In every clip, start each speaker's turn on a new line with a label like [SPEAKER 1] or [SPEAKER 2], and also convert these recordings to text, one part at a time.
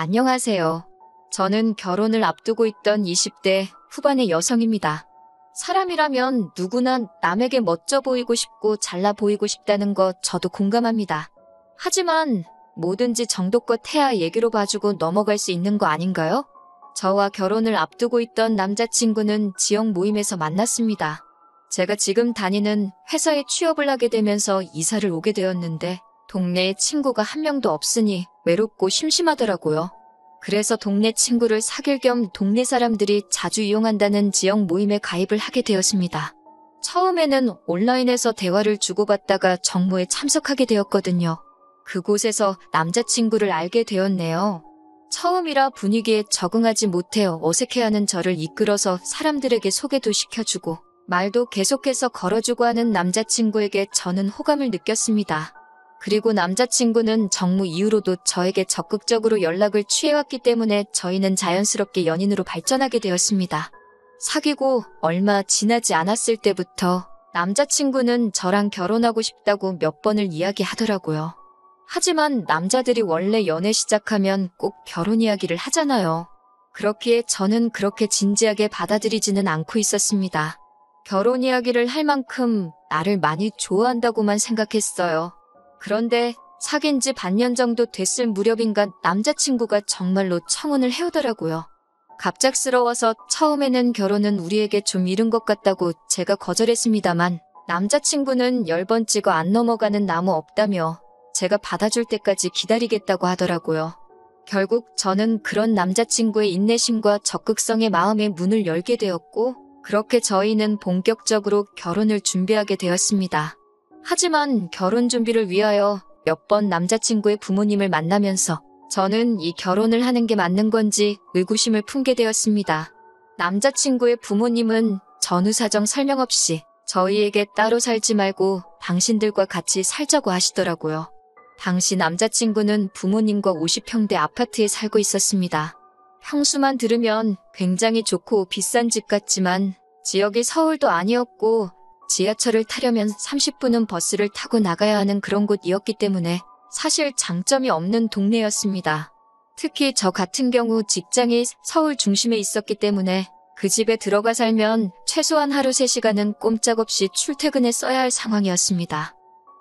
[SPEAKER 1] 안녕하세요. 저는 결혼을 앞두고 있던 20대 후반의 여성입니다. 사람이라면 누구나 남에게 멋져 보이고 싶고 잘나 보이고 싶다는 것 저도 공감합니다. 하지만 뭐든지 정도껏 해야 얘기로 봐주고 넘어갈 수 있는 거 아닌가요? 저와 결혼을 앞두고 있던 남자친구는 지역 모임에서 만났습니다. 제가 지금 다니는 회사에 취업을 하게 되면서 이사를 오게 되었는데 동네에 친구가 한 명도 없으니 외롭고 심심하더라고요. 그래서 동네 친구를 사귈 겸 동네 사람들이 자주 이용한다는 지역 모임에 가입을 하게 되었습니다. 처음에는 온라인에서 대화를 주고받다가 정모에 참석하게 되었거든요. 그곳에서 남자친구를 알게 되었네요. 처음이라 분위기에 적응하지 못해 어색해하는 저를 이끌어서 사람들에게 소개도 시켜주고 말도 계속해서 걸어주고 하는 남자친구에게 저는 호감을 느꼈습니다. 그리고 남자친구는 정모 이후로도 저에게 적극적으로 연락을 취해왔기 때문에 저희는 자연스럽게 연인으로 발전하게 되었습니다. 사귀고 얼마 지나지 않았을 때부터 남자친구는 저랑 결혼하고 싶다고 몇 번을 이야기하더라고요. 하지만 남자들이 원래 연애 시작하면 꼭 결혼 이야기를 하잖아요. 그렇기에 저는 그렇게 진지하게 받아들이지는 않고 있었습니다. 결혼 이야기를 할 만큼 나를 많이 좋아한다고만 생각했어요. 그런데 사귄 지 반년 정도 됐을 무렵인가 남자친구가 정말로 청혼을 해오더라고요. 갑작스러워서 처음에는 결혼은 우리에게 좀 이른 것 같다고 제가 거절했습니다만 남자친구는 10번 찍어 안 넘어가는 나무 없다며 제가 받아줄 때까지 기다리겠다고 하더라고요. 결국 저는 그런 남자친구의 인내심과 적극성에 마음의 문을 열게 되었고 그렇게 저희는 본격적으로 결혼을 준비하게 되었습니다. 하지만 결혼 준비를 위하여 몇 번 남자친구의 부모님을 만나면서 저는 이 결혼을 하는 게 맞는 건지 의구심을 품게 되었습니다. 남자친구의 부모님은 전후 사정 설명 없이 저희에게 따로 살지 말고 당신들과 같이 살자고 하시더라고요. 당시 남자친구는 부모님과 50평대 아파트에 살고 있었습니다. 평수만 들으면 굉장히 좋고 비싼 집 같지만 지역이 서울도 아니었고 지하철을 타려면 30분은 버스를 타고 나가야 하는 그런 곳이었기 때문에 사실 장점이 없는 동네였습니다. 특히 저 같은 경우 직장이 서울 중심에 있었기 때문에 그 집에 들어가 살면 최소한 하루 3시간은 꼼짝없이 출퇴근에 써야 할 상황이었습니다.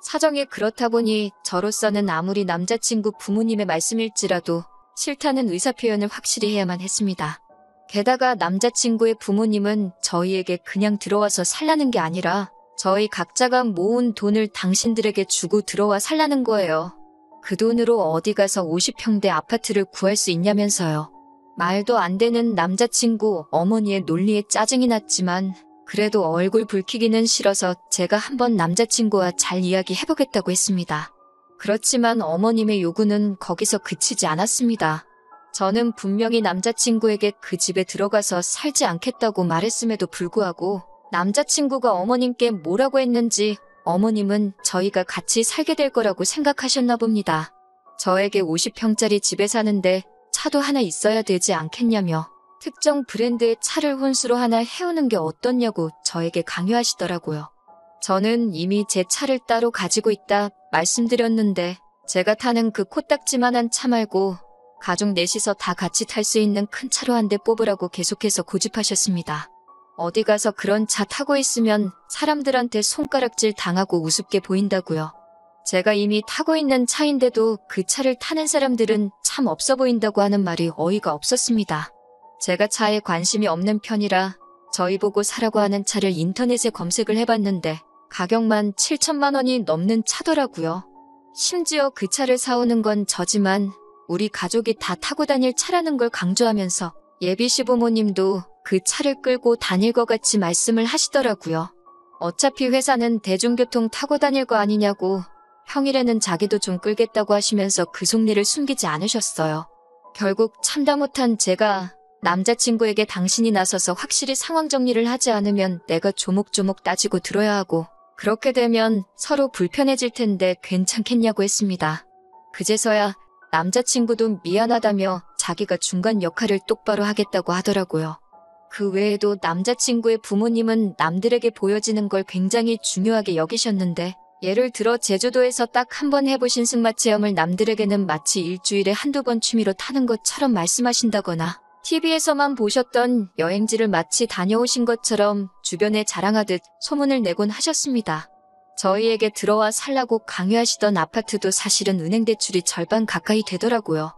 [SPEAKER 1] 사정이 그렇다 보니 저로서는 아무리 남자친구 부모님의 말씀일지라도 싫다는 의사표현을 확실히 해야만 했습니다. 게다가 남자친구의 부모님은 저희에게 그냥 들어와서 살라는 게 아니라 저희 각자가 모은 돈을 당신들에게 주고 들어와 살라는 거예요. 그 돈으로 어디 가서 50평대 아파트를 구할 수 있냐면서요. 말도 안 되는 남자친구 어머니의 논리에 짜증이 났지만 그래도 얼굴 붉히기는 싫어서 제가 한번 남자친구와 잘 이야기해보겠다고 했습니다. 그렇지만 어머님의 요구는 거기서 그치지 않았습니다. 저는 분명히 남자친구에게 그 집에 들어가서 살지 않겠다고 말했음에도 불구하고 남자친구가 어머님께 뭐라고 했는지 어머님은 저희가 같이 살게 될 거라고 생각하셨나 봅니다. 저에게 50평짜리 집에 사는데 차도 하나 있어야 되지 않겠냐며 특정 브랜드의 차를 혼수로 하나 해오는 게 어떻냐고 저에게 강요하시더라고요. 저는 이미 제 차를 따로 가지고 있다 말씀드렸는데 제가 타는 그 코딱지만한 차 말고 가족 넷이서 다 같이 탈 수 있는 큰 차로 한 대 뽑으라고 계속해서 고집하셨습니다. 어디 가서 그런 차 타고 있으면 사람들한테 손가락질 당하고 우습게 보인다고요. 제가 이미 타고 있는 차인데도 그 차를 타는 사람들은 참 없어 보인다고 하는 말이 어이가 없었습니다. 제가 차에 관심이 없는 편이라 저희 보고 사라고 하는 차를 인터넷에 검색을 해봤는데 가격만 7천만 원이 넘는 차더라고요. 심지어 그 차를 사오는 건 저지만 우리 가족이 다 타고 다닐 차라는 걸 강조하면서 예비 시부모님도 그 차를 끌고 다닐 것 같이 말씀을 하시더라고요. 어차피 회사는 대중교통 타고 다닐 거 아니냐고 평일에는 자기도 좀 끌겠다고 하시면서 그 속내를 숨기지 않으셨어요. 결국 참다 못한 제가 남자친구에게 당신이 나서서 확실히 상황 정리를 하지 않으면 내가 조목조목 따지고 들어야 하고 그렇게 되면 서로 불편해질 텐데 괜찮겠냐고 했습니다. 그제서야 남자친구도 미안하다며 자기가 중간 역할을 똑바로 하겠다고 하더라고요. 그 외에도 남자친구의 부모님은 남들에게 보여지는 걸 굉장히 중요하게 여기셨는데 예를 들어 제주도에서 딱 한 번 해보신 승마 체험을 남들에게는 마치 일주일에 한두 번 취미로 타는 것처럼 말씀하신다거나 TV에서만 보셨던 여행지를 마치 다녀오신 것처럼 주변에 자랑하듯 소문을 내곤 하셨습니다. 저희에게 들어와 살라고 강요하시던 아파트도 사실은 은행 대출이 절반 가까이 되더라고요.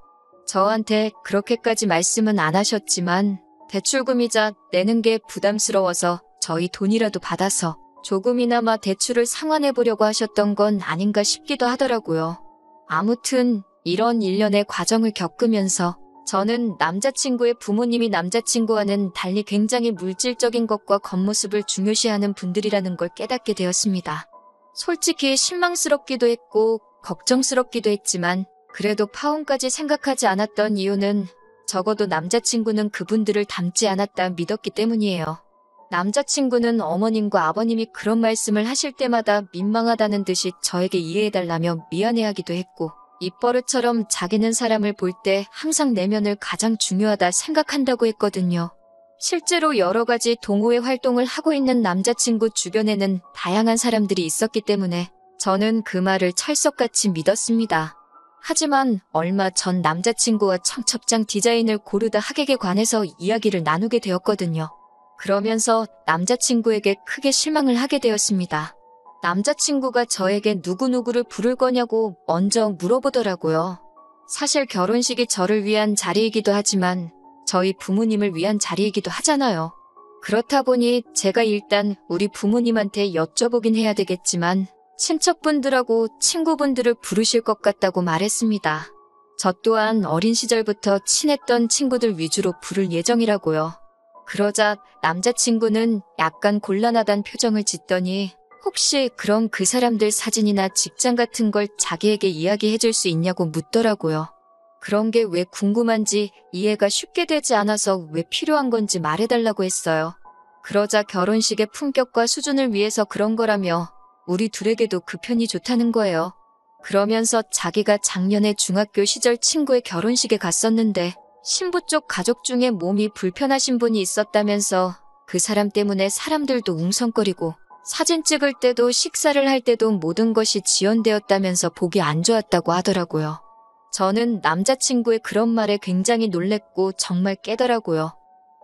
[SPEAKER 1] 저한테 그렇게까지 말씀은 안 하셨지만 대출금이자 내는 게 부담스러워서 저희 돈이라도 받아서 조금이나마 대출을 상환해보려고 하셨던 건 아닌가 싶기도 하더라고요. 아무튼 이런 일련의 과정을 겪으면서 저는 남자친구의 부모님이 남자친구와는 달리 굉장히 물질적인 것과 겉모습을 중요시하는 분들이라는 걸 깨닫게 되었습니다. 솔직히 실망스럽기도 했고 걱정스럽기도 했지만 그래도 파혼까지 생각하지 않았던 이유는 적어도 남자친구는 그분들을 닮지 않았다 믿었기 때문이에요. 남자친구는 어머님과 아버님이 그런 말씀을 하실 때마다 민망하다는 듯이 저에게 이해해달라며 미안해하기도 했고 입버릇처럼 자기는 사람을 볼 때 항상 내면을 가장 중요하다 생각한다고 했거든요. 실제로 여러 가지 동호회 활동을 하고 있는 남자친구 주변에는 다양한 사람들이 있었기 때문에 저는 그 말을 철석같이 믿었습니다. 하지만 얼마 전 남자친구와 청첩장 디자인을 고르다 하객에 관해서 이야기를 나누게 되었거든요. 그러면서 남자친구에게 크게 실망을 하게 되었습니다. 남자친구가 저에게 누구누구를 부를 거냐고 먼저 물어보더라고요. 사실 결혼식이 저를 위한 자리이기도 하지만 저희 부모님을 위한 자리이기도 하잖아요. 그렇다 보니 제가 일단 우리 부모님한테 여쭤보긴 해야 되겠지만 친척분들하고 친구분들을 부르실 것 같다고 말했습니다. 저 또한 어린 시절부터 친했던 친구들 위주로 부를 예정이라고요. 그러자 남자친구는 약간 곤란하단 표정을 짓더니 혹시 그럼 그 사람들 사진이나 직장 같은 걸 자기에게 이야기해 줄 수 있냐고 묻더라고요. 그런 게 왜 궁금한지 이해가 쉽게 되지 않아서 왜 필요한 건지 말해달라고 했어요. 그러자 결혼식의 품격과 수준을 위해서 그런 거라며 우리 둘에게도 그 편이 좋다는 거예요. 그러면서 자기가 작년에 중학교 시절 친구의 결혼식에 갔었는데 신부 쪽 가족 중에 몸이 불편하신 분이 있었다면서 그 사람 때문에 사람들도 웅성거리고 사진 찍을 때도 식사를 할 때도 모든 것이 지연되었다면서 보기 안 좋았다고 하더라고요. 저는 남자친구의 그런 말에 굉장히 놀랬고 정말 깨더라고요.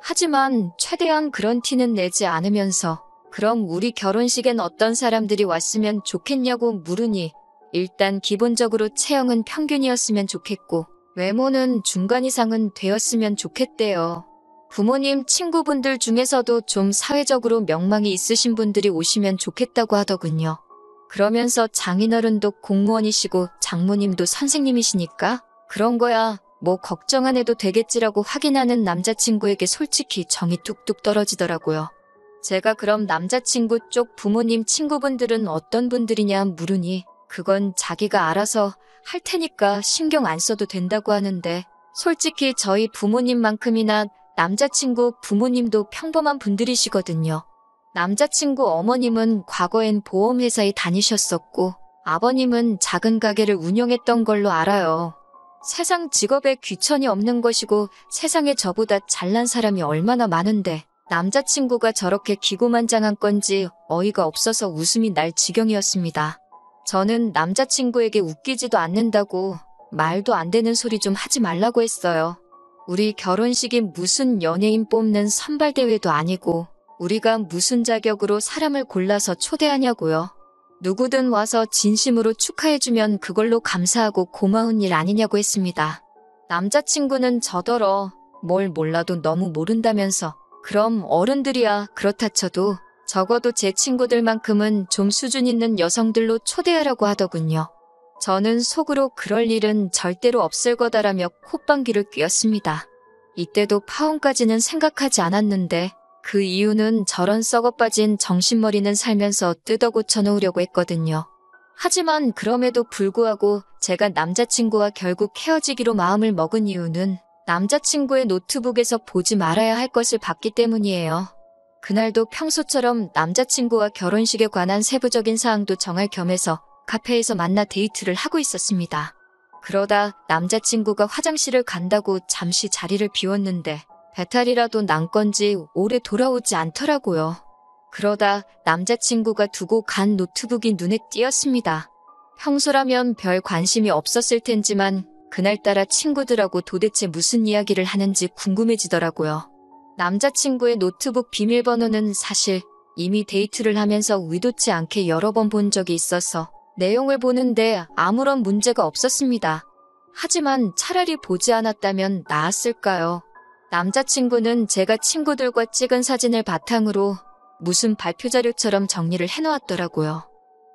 [SPEAKER 1] 하지만 최대한 그런 티는 내지 않으면서 그럼 우리 결혼식엔 어떤 사람들이 왔으면 좋겠냐고 물으니 일단 기본적으로 체형은 평균이었으면 좋겠고 외모는 중간 이상은 되었으면 좋겠대요. 부모님, 친구분들 중에서도 좀 사회적으로 명망이 있으신 분들이 오시면 좋겠다고 하더군요. 그러면서 장인어른도 공무원이시고 장모님도 선생님이시니까 그런 거야 뭐 걱정 안 해도 되겠지라고 확인하는 남자친구에게 솔직히 정이 뚝뚝 떨어지더라고요. 제가 그럼 남자친구 쪽 부모님 친구분들은 어떤 분들이냐 물으니 그건 자기가 알아서 할 테니까 신경 안 써도 된다고 하는데 솔직히 저희 부모님만큼이나 남자친구 부모님도 평범한 분들이시거든요. 남자친구 어머님은 과거엔 보험회사에 다니셨었고 아버님은 작은 가게를 운영했던 걸로 알아요. 세상 직업에 귀천이 없는 것이고 세상에 저보다 잘난 사람이 얼마나 많은데 남자친구가 저렇게 기고만장한 건지 어이가 없어서 웃음이 날 지경이었습니다. 저는 남자친구에게 웃기지도 않는다고 말도 안 되는 소리 좀 하지 말라고 했어요. 우리 결혼식이 무슨 연예인 뽑는 선발대회도 아니고 우리가 무슨 자격으로 사람을 골라서 초대하냐고요. 누구든 와서 진심으로 축하해주면 그걸로 감사하고 고마운 일 아니냐고 했습니다. 남자친구는 저더러 뭘 몰라도 너무 모른다면서 그럼 어른들이야 그렇다 쳐도 적어도 제 친구들만큼은 좀 수준 있는 여성들로 초대하라고 하더군요. 저는 속으로 그럴 일은 절대로 없을 거다라며 콧방귀를 뀌었습니다. 이때도 파혼까지는 생각하지 않았는데 그 이유는 저런 썩어빠진 정신머리는 살면서 뜯어 고쳐놓으려고 했거든요. 하지만 그럼에도 불구하고 제가 남자친구와 결국 헤어지기로 마음을 먹은 이유는 남자친구의 노트북에서 보지 말아야 할 것을 봤기 때문이에요. 그날도 평소처럼 남자친구와 결혼식에 관한 세부적인 사항도 정할 겸해서 카페에서 만나 데이트를 하고 있었습니다. 그러다 남자친구가 화장실을 간다고 잠시 자리를 비웠는데 배탈이라도 난 건지 오래 돌아오지 않더라고요. 그러다 남자친구가 두고 간 노트북이 눈에 띄었습니다. 평소라면 별 관심이 없었을 텐지만 그날따라 친구들하고 도대체 무슨 이야기를 하는지 궁금해지더라고요. 남자친구의 노트북 비밀번호는 사실 이미 데이트를 하면서 의도치 않게 여러 번 본 적이 있어서 내용을 보는데 아무런 문제가 없었습니다. 하지만 차라리 보지 않았다면 나았을까요? 남자친구는 제가 친구들과 찍은 사진을 바탕으로 무슨 발표자료처럼 정리를 해놓았더라고요.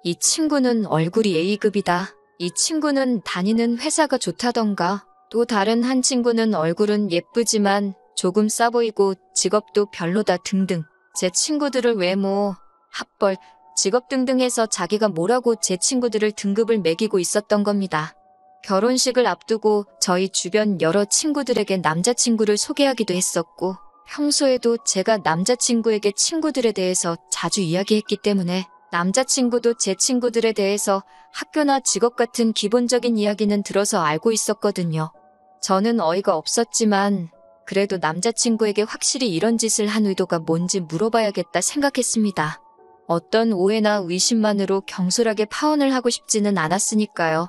[SPEAKER 1] 이 친구는 얼굴이 A급이다. 이 친구는 다니는 회사가 좋다던가. 또 다른 한 친구는 얼굴은 예쁘지만 조금 싸 보이고 직업도 별로다 등등. 제 친구들을 외모, 학벌, 직업 등등 해서 자기가 뭐라고 제 친구들을 등급을 매기고 있었던 겁니다. 결혼식을 앞두고 저희 주변 여러 친구들에게 남자친구를 소개하기도 했었고 평소에도 제가 남자친구에게 친구들에 대해서 자주 이야기했기 때문에 남자친구도 제 친구들에 대해서 학교나 직업 같은 기본적인 이야기는 들어서 알고 있었거든요. 저는 어이가 없었지만 그래도 남자친구에게 확실히 이런 짓을 한 의도가 뭔지 물어봐야겠다 생각했습니다. 어떤 오해나 의심만으로 경솔하게 파혼을 하고 싶지는 않았으니까요.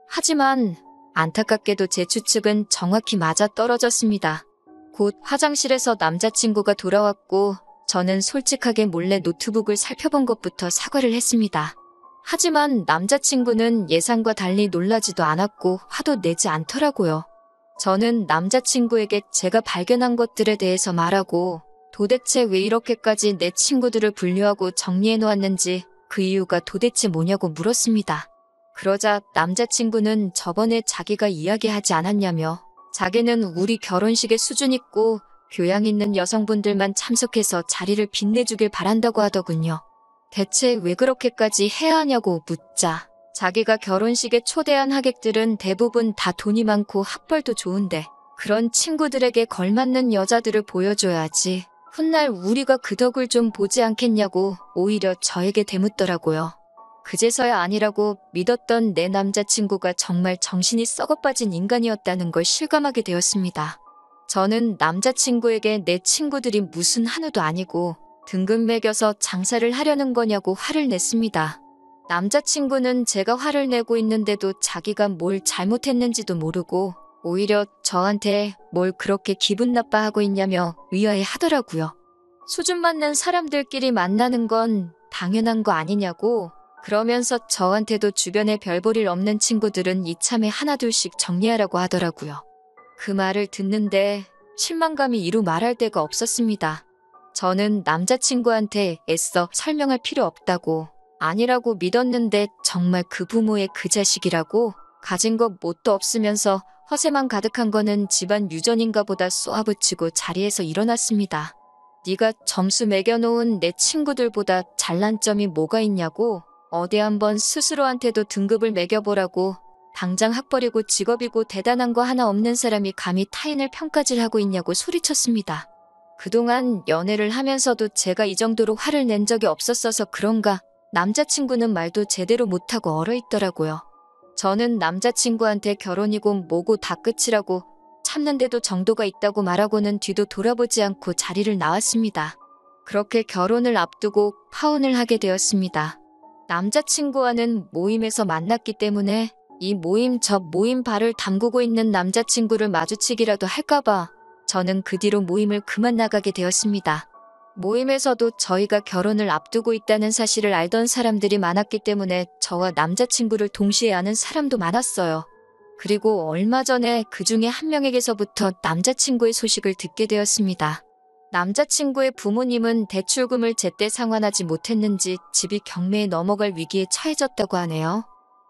[SPEAKER 1] 하지만 안타깝게도 제 추측은 정확히 맞아떨어졌습니다. 곧 화장실에서 남자친구가 돌아왔고 저는 솔직하게 몰래 노트북을 살펴본 것부터 사과를 했습니다. 하지만 남자친구는 예상과 달리 놀라지도 않았고 화도 내지 않더라고요. 저는 남자친구에게 제가 발견한 것들에 대해서 말하고 도대체 왜 이렇게까지 내 친구들을 분류하고 정리해 놓았는지 그 이유가 도대체 뭐냐고 물었습니다. 그러자 남자친구는 저번에 자기가 이야기하지 않았냐며 자기는 우리 결혼식에 수준 있고 교양 있는 여성분들만 참석해서 자리를 빛내주길 바란다고 하더군요. 대체 왜 그렇게까지 해야 하냐고 묻자 자기가 결혼식에 초대한 하객들은 대부분 다 돈이 많고 학벌도 좋은데 그런 친구들에게 걸맞는 여자들을 보여줘야지 훗날 우리가 그 덕을 좀 보지 않겠냐고 오히려 저에게 대묻더라고요. 그제서야 아니라고 믿었던 내 남자친구가 정말 정신이 썩어빠진 인간이었다는 걸 실감하게 되었습니다. 저는 남자친구에게 내 친구들이 무슨 한우도 아니고 등급 매겨서 장사를 하려는 거냐고 화를 냈습니다. 남자친구는 제가 화를 내고 있는데도 자기가 뭘 잘못했는지도 모르고 오히려 저한테 뭘 그렇게 기분 나빠하고 있냐며 위화해 하더라고요. 수준 맞는 사람들끼리 만나는 건 당연한 거 아니냐고 그러면서 저한테도 주변에 별 볼 일 없는 친구들은 이참에 하나둘씩 정리하라고 하더라고요. 그 말을 듣는데 실망감이 이루 말할 데가 없었습니다. 저는 남자친구한테 애써 설명할 필요 없다고 아니라고 믿었는데 정말 그 부모의 그 자식이라고 가진 것 뭣도 없으면서 허세만 가득한 거는 집안 유전인가 보다 쏘아붙이고 자리에서 일어났습니다. 네가 점수 매겨놓은 내 친구들보다 잘난 점이 뭐가 있냐고 어디 한번 스스로한테도 등급을 매겨보라고 당장 학벌이고 직업이고 대단한 거 하나 없는 사람이 감히 타인을 평가질 하고 있냐고 소리쳤습니다. 그동안 연애를 하면서도 제가 이 정도로 화를 낸 적이 없었어서 그런가 남자친구는 말도 제대로 못하고 얼어있더라고요. 저는 남자친구한테 결혼이고 뭐고 다 끝이라고 참는데도 정도가 있다고 말하고는 뒤도 돌아보지 않고 자리를 나왔습니다. 그렇게 결혼을 앞두고 파혼을 하게 되었습니다. 남자친구와는 모임에서 만났기 때문에 이 모임 저 모임 발을 담그고 있는 남자친구를 마주치기라도 할까봐 저는 그 뒤로 모임을 그만 나가게 되었습니다. 모임에서도 저희가 결혼을 앞두고 있다는 사실을 알던 사람들이 많았기 때문에 저와 남자친구를 동시에 아는 사람도 많았어요. 그리고 얼마 전에 그 중에 한 명에게서부터 남자친구의 소식을 듣게 되었습니다. 남자친구의 부모님은 대출금을 제때 상환하지 못했는지 집이 경매에 넘어갈 위기에 처해졌다고 하네요.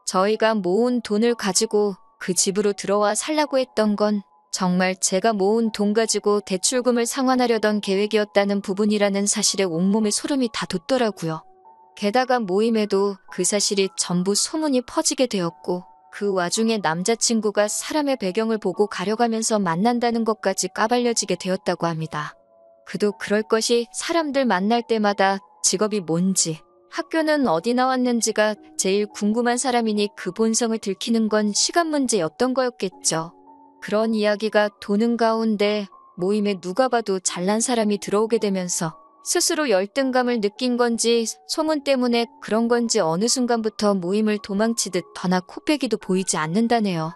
[SPEAKER 1] 저희가 모은 돈을 가지고 그 집으로 들어와 살라고 했던 건 정말 제가 모은 돈 가지고 대출금을 상환하려던 계획이었다는 부분이라는 사실에 온몸에 소름이 다 돋더라고요. 게다가 모임에도 그 사실이 전부 소문이 퍼지게 되었고 그 와중에 남자친구가 사람의 배경을 보고 가려가면서 만난다는 것까지 까발려지게 되었다고 합니다. 그도 그럴 것이 사람들 만날 때마다 직업이 뭔지, 학교는 어디 나왔는지가 제일 궁금한 사람이니 그 본성을 들키는 건 시간 문제였던 거였겠죠. 그런 이야기가 도는 가운데 모임에 누가 봐도 잘난 사람이 들어오게 되면서 스스로 열등감을 느낀 건지 소문 때문에 그런 건지 어느 순간부터 모임을 도망치듯 더나 코빼기도 보이지 않는다네요.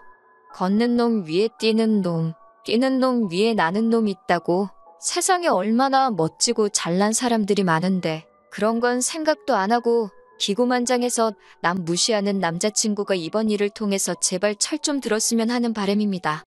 [SPEAKER 1] 걷는 놈 위에 뛰는 놈, 뛰는 놈 위에 나는 놈이 있다고. 세상에 얼마나 멋지고 잘난 사람들이 많은데 그런 건 생각도 안 하고 기고만장해서 남 무시하는 남자친구가 이번 일을 통해서 제발 철 좀 들었으면 하는 바람입니다.